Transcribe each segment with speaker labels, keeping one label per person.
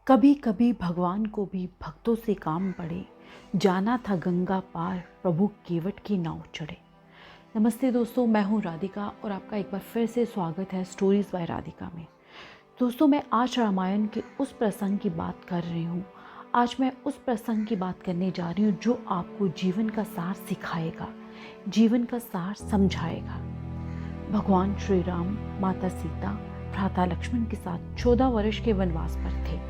Speaker 1: कभी कभी भगवान को भी भक्तों से काम पड़े। जाना था गंगा पार, प्रभु केवट की नाव चढ़े। नमस्ते दोस्तों, मैं हूँ राधिका और आपका एक बार फिर से स्वागत है स्टोरीज बाय राधिका में। दोस्तों, मैं आज रामायण के उस प्रसंग की बात कर रही हूँ। आज मैं उस प्रसंग की बात करने जा रही हूँ जो आपको जीवन का सार सिखाएगा, जीवन का सार समझाएगा। भगवान श्री राम माता सीता भ्राता लक्ष्मण के साथ 14 वर्ष के वनवास पर थे।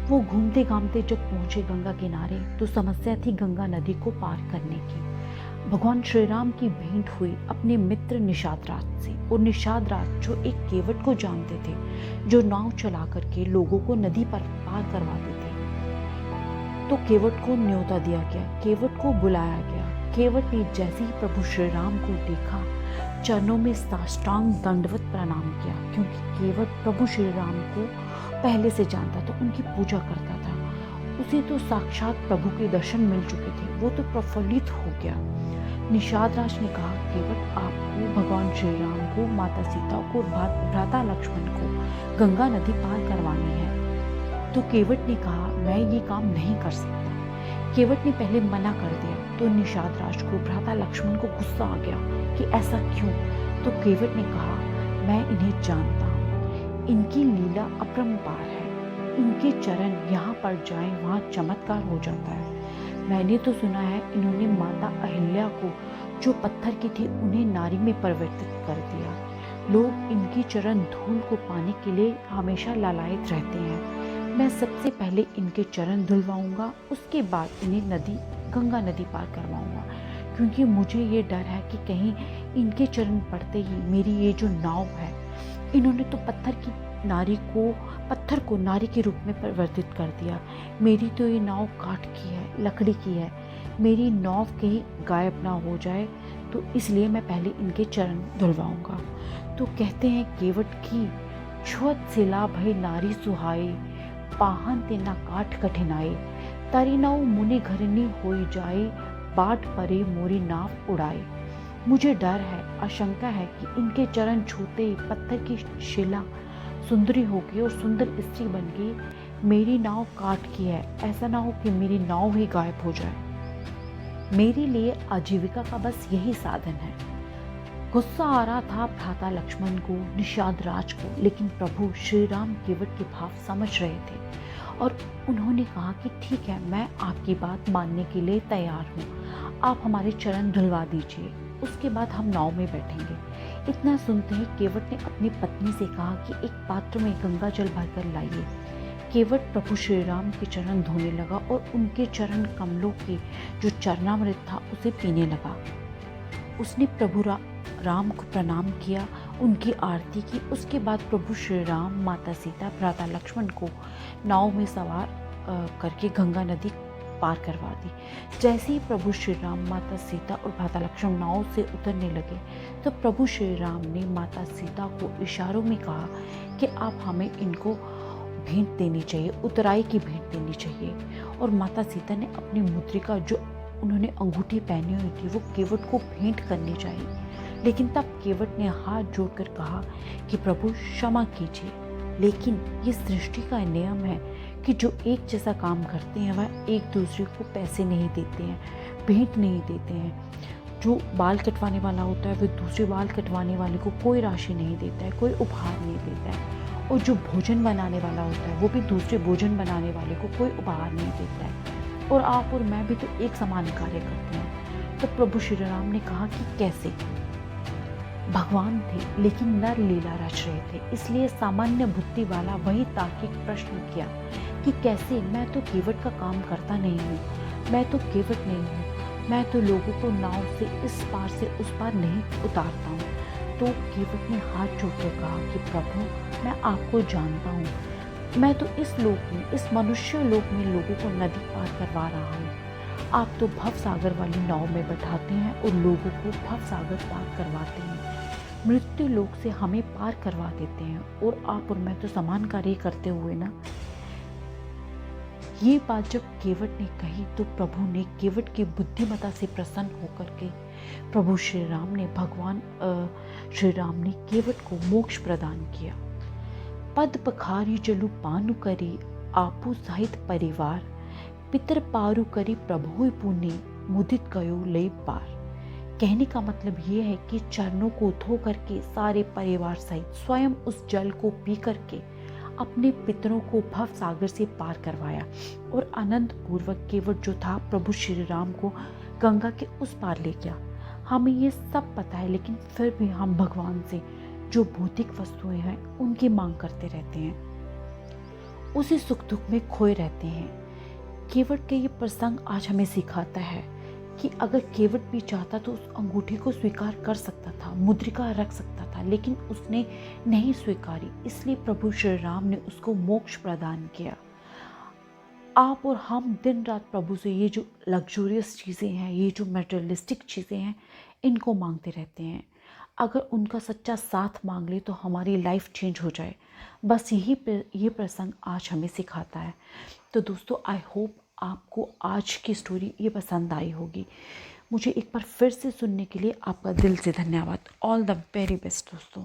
Speaker 1: वो घूमते घामते जब पहुंचे गंगा किनारे तो समस्या थी गंगा नदी को पार करने की। भगवान श्री राम की भेंट हुई अपने मित्र निषाद राज से, और निषाद राज जो एक केवट को जानते थे, जो नाव चला करके लोगों को नदी पर पार करवाते थे। तो केवट को न्योता दिया गया, केवट को बुलाया गया। केवट ने जैसे ही प्रभु श्री राम को देखा, चरणों में साष्टांग दंडवत प्रणाम किया, क्योंकि केवट प्रभु श्री राम को पहले से जानता था, उनकी पूजा करता था। उसे तो साक्षात प्रभु के दर्शन मिल चुके थे, वो तो प्रफुल्लित हो गया। निषाद राज ने कहा, केवट आपको भगवान श्री राम को, माता सीता को, भ्राता लक्ष्मण को गंगा नदी पार करवानी है। तो केवट ने कहा, मैं ये काम नहीं कर सकता। केवट ने पहले मना कर दिया तो निषाद राज को, भ्राता लक्ष्मण को गुस्सा आ गया कि ऐसा क्यों। तो केवट ने कहा, मैं इन्हें जानता हूँ, इनकी लीला अपरंपार है। इनके चरण यहाँ पर जाएं वहाँ चमत्कार हो जाता है। मैंने तो सुना है इन्होंने माता अहिल्या को, जो पत्थर की थी, उन्हें नारी में परिवर्तित कर दिया। लोग इनकी चरण धूल को पाने के लिए हमेशा लालायित रहते हैं। मैं सबसे पहले इनके चरण धुलवाऊंगा, उसके बाद इन्हें गंगा नदी पार करवाऊंगा, क्योंकि मुझे ये डर है कि कहीं इनके चरण पड़ते ही मेरी ये जो नाव है, इन्होंने तो पत्थर को नारी के रूप में परिवर्तित कर दिया। मेरी तो ये नाव काठ की है, लकड़ी की है। मेरी नाव कहीं गायब ना हो जाए, तो इसलिए मैं पहले इनके चरण धुलवाऊंगा। तो कहते हैं, केवट की छुअत सिला भई नारी सुहाई, पाहन तेना काठ कठिनाई, तारी नाव मुनि घरनी होई जाए, बाट परे मोरी नाव उड़ाए। मुझे डर है, आशंका है कि इनके चरण छूते ही पत्थर की शिला सुंदरी होगी और सुंदर स्त्री बन गई। मेरी नाव काठ की है, ऐसा ना हो कि मेरी नाव ही गायब हो जाए। मेरे लिए आजीविका का बस यही साधन है। गुस्सा आ रहा था भ्राता लक्ष्मण को, निषाद राज को, लेकिन प्रभु श्री राम केवट के भाव समझ रहे थे और उन्होंने कहा कि ठीक है, मैं आपकी बात मानने के लिए तैयार हूँ। आप हमारे चरण धुलवा दीजिए, उसके बाद हम नाव में बैठेंगे। इतना सुनते ही केवट ने अपनी पत्नी से कहा कि एक पात्र में गंगा जल भरकर लाइए। केवट प्रभु श्री राम के चरण धोने लगा और उनके चरण कमलों के जो चरणामृत था उसे पीने लगा। उसने प्रभु राम को प्रणाम किया, उनकी आरती की। उसके बाद प्रभु श्री राम, माता सीता, भ्राता लक्ष्मण को नाव में सवार करके गंगा नदी पार करवा दी। जैसे ही प्रभु श्री राम, माता सीता और भ्राता लक्ष्मण नाव से उतरने लगे, तो प्रभु श्री राम ने माता सीता को इशारों में कहा कि आप हमें इनको भेंट देनी चाहिए, उतराई की भेंट देनी चाहिए। और माता सीता ने अपनी मुद्रिका, जो उन्होंने अंगूठी पहनी हुई थी, वो केवट को भेंट करनी चाहिए। लेकिन तब केवट ने हाथ जोड़कर कहा कि प्रभु क्षमा कीजिए, लेकिन ये सृष्टि का नियम है कि जो एक जैसा काम करते हैं वह एक दूसरे को पैसे नहीं देते हैं, भेंट नहीं देते हैं। जो बाल कटवाने वाला होता है वह दूसरे बाल कटवाने वाले को कोई राशि नहीं देता है, कोई उपहार नहीं देता है। और जो भोजन बनाने वाला होता है वो भी दूसरे भोजन बनाने वाले को कोई उपहार नहीं देता है। और आप और मैं भी तो एक समान कार्य करते हैं। तो प्रभु श्री राम ने कहा कि कैसे। भगवान थे लेकिन नर लीला रच रहे थे, इसलिए सामान्य बुद्धि वाला वही तार्किक प्रश्न किया कि कैसे। मैं तो केवट का काम करता नहीं हूँ, मैं तो केवट नहीं हूँ, मैं तो लोगों को नाव से इस पार से उस पार नहीं उतारता हूँ। तो केवट ने हाथ जोड़कर कहा कि प्रभु, मैं आपको जानता हूँ, मैं तो इस लोक में, इस मनुष्य लोक में लोगों को नदी पार करवा रहा हूँ। आप तो भव सागर वाली नाव में बैठाते हैं और लोगों को भव सागर पार करवाते हैं, मृत्यु लोक से हमें पार करवा देते हैं। और आप और मैं तो समान कार्य करते हुए ना। ये बात जब केवट ने कही तो प्रभु ने केवट की बुद्धिमता से प्रसन्न होकर के भगवान श्री राम ने केवट को मोक्ष प्रदान किया। पद पखारी जलु पानु करी, आपू सहित परिवार पितर पारु करी प्रभु पुण्य मुदित कयो ले पार। कहने का मतलब ये है कि चरणों को धो करके सारे परिवार सहित स्वयं उस जल को पी करके अपने पितरों को भव सागर से पार करवाया और आनंद पूर्वक केवट जो था प्रभु श्री राम को गंगा के उस पार ले गया। हमें ये सब पता है, लेकिन फिर भी हम भगवान से जो भौतिक वस्तुएं हैं उनकी मांग करते रहते हैं, उसी सुख दुख में खोए रहते हैं। केवट के ये प्रसंग आज हमें सिखाता है कि अगर केवट भी चाहता तो उस अंगूठी को स्वीकार कर सकता था, मुद्रिका रख सकता था, लेकिन उसने नहीं स्वीकारी। इसलिए प्रभु श्री राम ने उसको मोक्ष प्रदान किया। आप और हम दिन रात प्रभु से ये जो लग्जूरियस चीज़ें हैं, ये जो मटेरियलिस्टिक चीज़ें हैं, इनको मांगते रहते हैं। अगर उनका सच्चा साथ मांग ले तो हमारी लाइफ चेंज हो जाए। बस ये प्रसंग आज हमें सिखाता है। तो दोस्तों, आई होप आपको आज की स्टोरी ये पसंद आई होगी। मुझे एक बार फिर से सुनने के लिए आपका दिल से धन्यवाद। ऑल द वेरी बेस्ट दोस्तों।